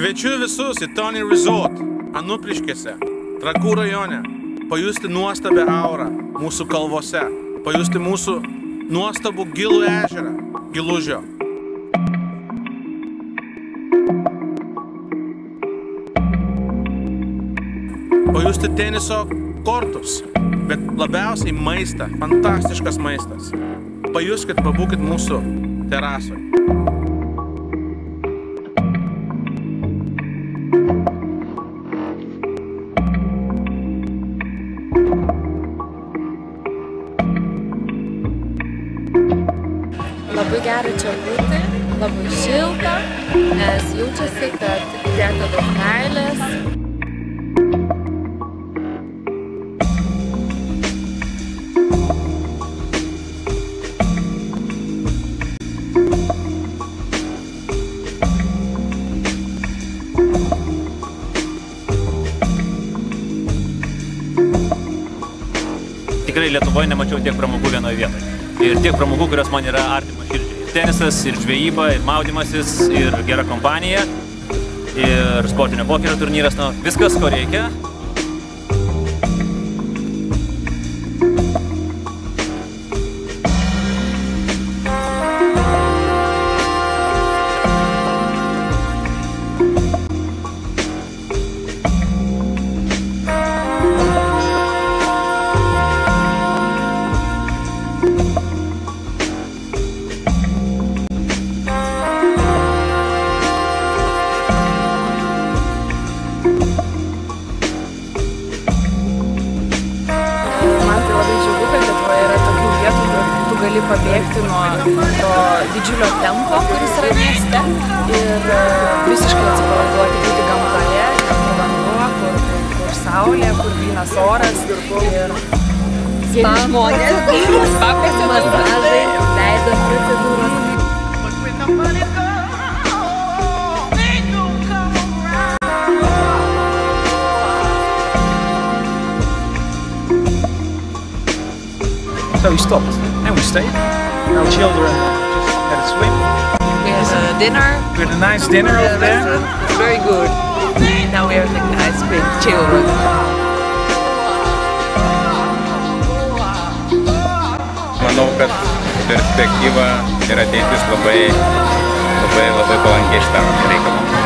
Kviečiu visus į Tony Resort, Anupliškėse, Trakų rajone, pajusti nuostabią aurą mūsų kalvose, pajusti mūsų nuostabų gilų ežerą, Gilužio. Pajusti teniso kortus, bet labiausiai maistą, fantastiškas maistas. Pajuskit, pabūkit mūsų terasoje. Labai gera čia būti, labai šilta, nes jaučiasi, kad įdėta daug meilės. Tikrai Lietuvoje nemačiau tiek pramogų vienoje vietoje. Ir tiek pramogų, kurios man yra artima širdžiai. Ir tenisas, ir žvejyba, ir maudymasis, ir gera kompanija, ir sportinio pokerio turnyras, nu, viskas, ko reikia. Gali pabėgti nuo to didžiulio tempo, kuris yra mieste, ir visiškai atsipalaiduoti, būti gamtoje, kur vanduo, kur saulė, kur grynas oras ir geri žmonės, masažai, veido procedūros. So we stopped and we stayed. Our children just had a swim. We had a dinner. We had a nice dinner over there. It's very good. Now we are having ice cream, children. Manau, kad perspektyva ir ateitis labai palankiai šitam reikalui.